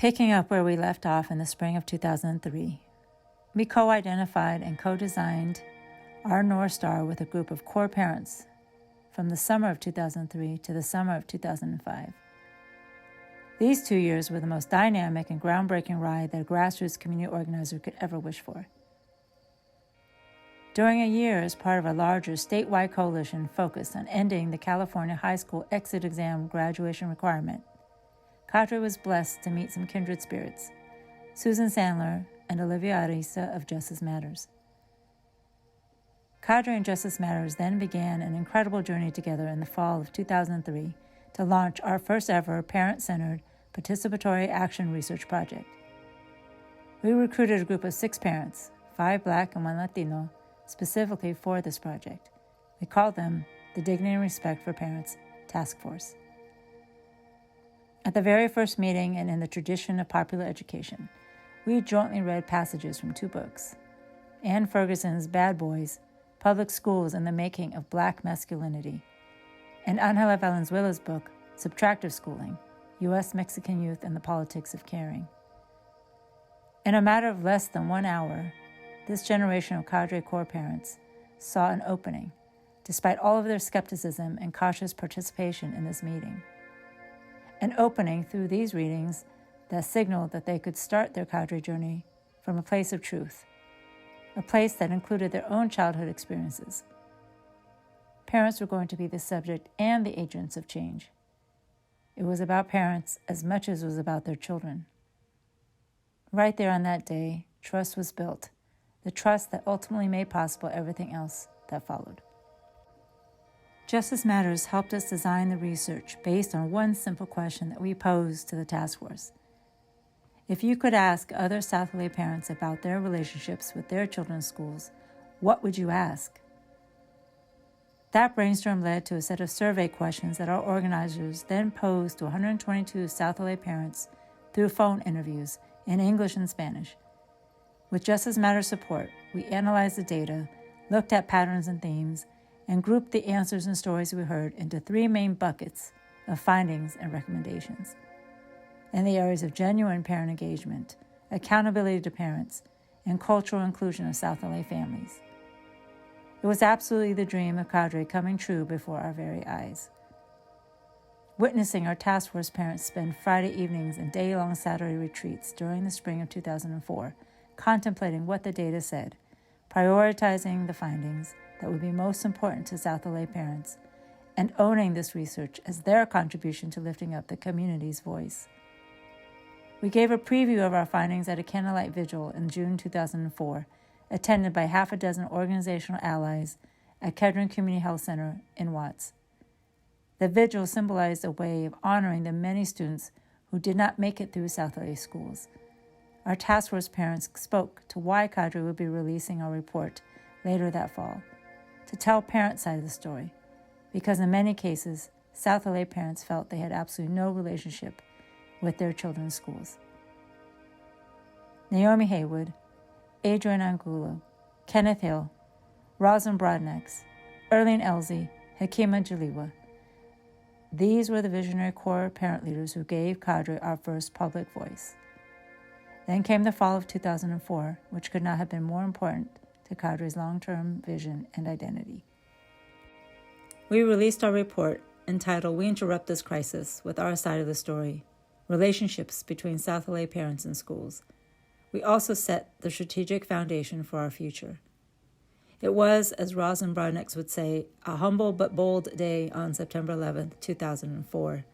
Picking up where we left off in the spring of 2003, we co-identified and co-designed our North Star with a group of core parents from the summer of 2003 to the summer of 2005. These 2 years were the most dynamic and groundbreaking ride that a grassroots community organizer could ever wish for. During a year as part of a larger statewide coalition focused on ending the California high school exit exam graduation requirement, Cadre was blessed to meet some kindred spirits, Susan Sandler and Olivia Arisa of Justice Matters. Cadre and Justice Matters then began an incredible journey together in the fall of 2003 to launch our first ever parent-centered participatory action research project. We recruited a group of 6 parents, 5 Black and 1 Latino, specifically for this project. We called them the Dignity and Respect for Parents Taskforce. At the very first meeting, and in the tradition of popular education, we jointly read passages from 2 books: Anne Ferguson's Bad Boys, Public Schools and the Making of Black Masculinity, and Angela Valenzuela's book, Subtractive Schooling, U.S. Mexican Youth and the Politics of Caring. In a matter of less than 1 hour, this generation of Cadre core parents saw an opening, despite all of their skepticism and cautious participation in this meeting. An opening through these readings that signaled that they could start their Cadre journey from a place of truth, a place that included their own childhood experiences. Parents were going to be the subject and the agents of change. It was about parents as much as it was about their children. Right there on that day, trust was built, the trust that ultimately made possible everything else that followed. Justice Matters helped us design the research based on one simple question that we posed to the task force. If you could ask other South LA parents about their relationships with their children's schools, what would you ask? That brainstorm led to a set of survey questions that our organizers then posed to 122 South LA parents through phone interviews in English and Spanish. With Justice Matters support, we analyzed the data, looked at patterns and themes, and grouped the answers and stories we heard into 3 main buckets of findings and recommendations. In the areas of genuine parent engagement, accountability to parents, and cultural inclusion of South LA families. It was absolutely the dream of Cadre coming true before our very eyes. Witnessing our task force parents spend Friday evenings and day-long Saturday retreats during the spring of 2004, contemplating what the data said, prioritizing the findings that would be most important to South LA parents, and owning this research as their contribution to lifting up the community's voice. We gave a preview of our findings at a candlelight vigil in June 2004, attended by half a dozen organizational allies at Kedron Community Health Center in Watts. The vigil symbolized a way of honoring the many students who did not make it through South LA schools. Our task force parents spoke to why Cadre would be releasing our report later that fall, to tell parent side of the story, because in many cases, South LA parents felt they had absolutely no relationship with their children's schools. Naomi Haywood, Adrian Angulo, Kenneth Hill, Rosin Broadnex, Erlene Elsie, Hakima Jaliwa. These were the visionary core parent leaders who gave Cadre our first public voice. Then came the fall of 2004, which could not have been more important to Cadre's long-term vision and identity. We released our report entitled We Interrupt This Crisis with our side of the story, Relationships Between South LA Parents and Schools. We also set the strategic foundation for our future. It was, as Rosin Broadnex would say, a humble but bold day on September 11, 2004.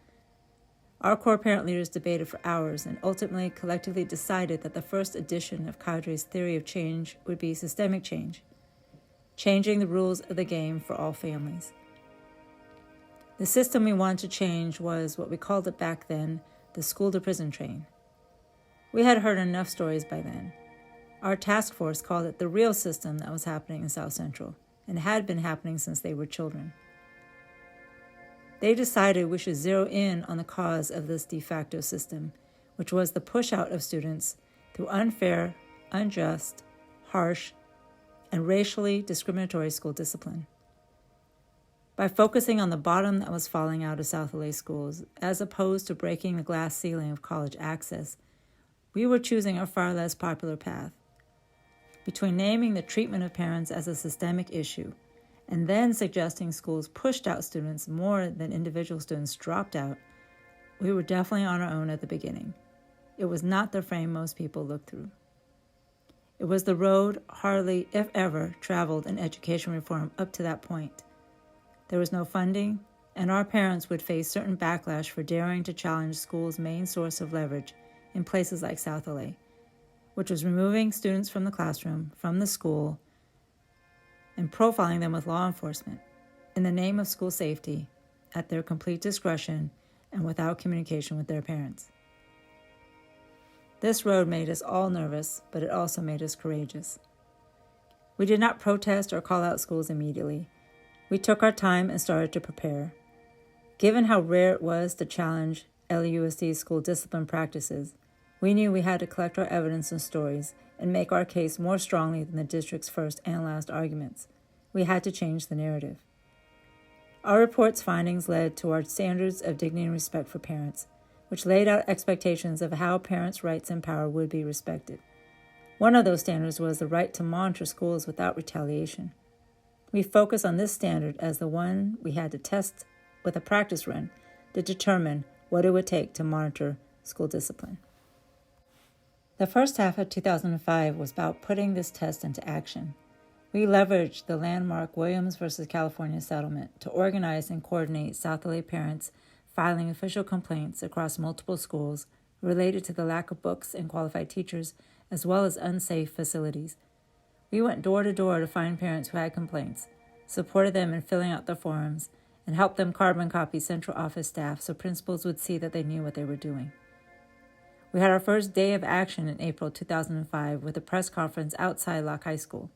Our core parent leaders debated for hours and ultimately collectively decided that the first edition of Cadre's theory of change would be systemic change, changing the rules of the game for all families. The system we wanted to change was what we called it back then, the school-to-prison train. We had heard enough stories by then. Our task force called it the real system that was happening in South Central and had been happening since they were children. They decided we should zero in on the cause of this de facto system, which was the push out of students through unfair, unjust, harsh, and racially discriminatory school discipline. By focusing on the bottom that was falling out of South LA schools, as opposed to breaking the glass ceiling of college access, We were choosing a far less popular path. Between naming the treatment of parents as a systemic issue and then suggesting schools pushed out students more than individual students dropped out, we were definitely on our own at the beginning. It was not the frame most people looked through. It was the road hardly, if ever, traveled in education reform up to that point. There was no funding, and our parents would face certain backlash for daring to challenge school's main source of leverage in places like South LA, which was removing students from the classroom, from the school, and profiling them with law enforcement in the name of school safety at their complete discretion and without communication with their parents. This road made us all nervous, but it also made us courageous. We did not protest or call out schools immediately. We took our time and started to prepare. Given how rare it was to challenge LUSD's school discipline practices, we knew we had to collect our evidence and stories and make our case more strongly than the district's first and last arguments. We had to change the narrative. Our report's findings led to our standards of dignity and respect for parents, which laid out expectations of how parents' rights and power would be respected. One of those standards was the right to monitor schools without retaliation. We focused on this standard as the one we had to test with a practice run to determine what it would take to monitor school discipline. The first half of 2005 was about putting this test into action. We leveraged the landmark Williams v. California settlement to organize and coordinate South LA parents filing official complaints across multiple schools related to the lack of books and qualified teachers, as well as unsafe facilities. We went door to door to find parents who had complaints, supported them in filling out the forms, and helped them carbon copy central office staff so principals would see that they knew what they were doing. We had our first day of action in April 2005 with a press conference outside Locke High School,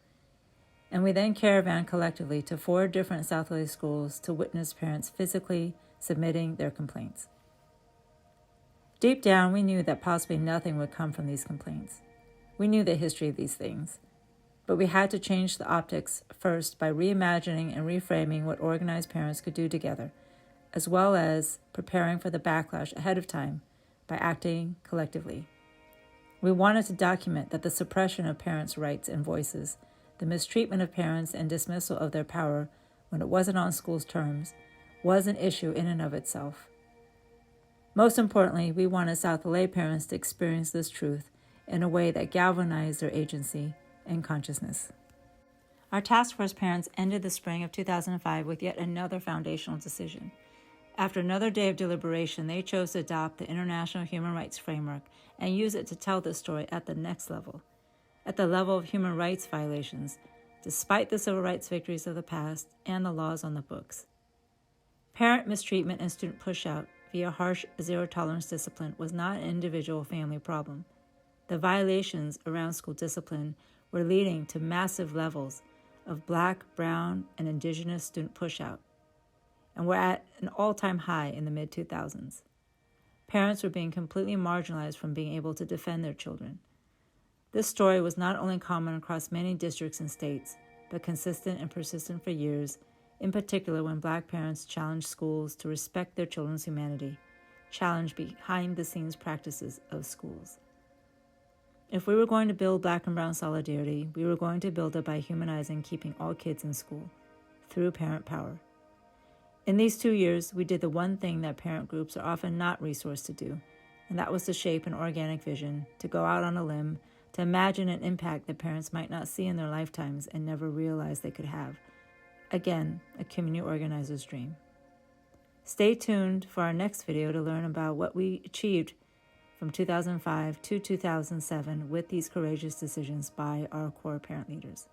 and we then caravaned collectively to 4 different South LA schools to witness parents physically submitting their complaints. Deep down, we knew that possibly nothing would come from these complaints. We knew the history of these things, but we had to change the optics first by reimagining and reframing what organized parents could do together, as well as preparing for the backlash ahead of time by acting collectively. We wanted to document that the suppression of parents' rights and voices, the mistreatment of parents and dismissal of their power when it wasn't on school's terms, was an issue in and of itself. Most importantly, we wanted South LA parents to experience this truth in a way that galvanized their agency and consciousness. Our task force parents ended the spring of 2005 with yet another foundational decision. After another day of deliberation, they chose to adopt the International Human Rights Framework and use it to tell this story at the next level, at the level of human rights violations, despite the civil rights victories of the past and the laws on the books. Parent mistreatment and student push-out via harsh zero-tolerance discipline was not an individual family problem. The violations around school discipline were leading to massive levels of Black, Brown, and Indigenous student push-out, and were at an all-time high in the mid-2000s. Parents were being completely marginalized from being able to defend their children. This story was not only common across many districts and states, but consistent and persistent for years, in particular when Black parents challenged schools to respect their children's humanity, challenged behind-the-scenes practices of schools. If we were going to build Black and Brown solidarity, we were going to build it by humanizing keeping all kids in school, through parent power. In these 2 years, we did the one thing that parent groups are often not resourced to do, and that was to shape an organic vision, to go out on a limb, to imagine an impact that parents might not see in their lifetimes and never realize they could have. Again, a community organizer's dream. Stay tuned for our next video to learn about what we achieved from 2005 to 2007 with these courageous decisions by our core parent leaders.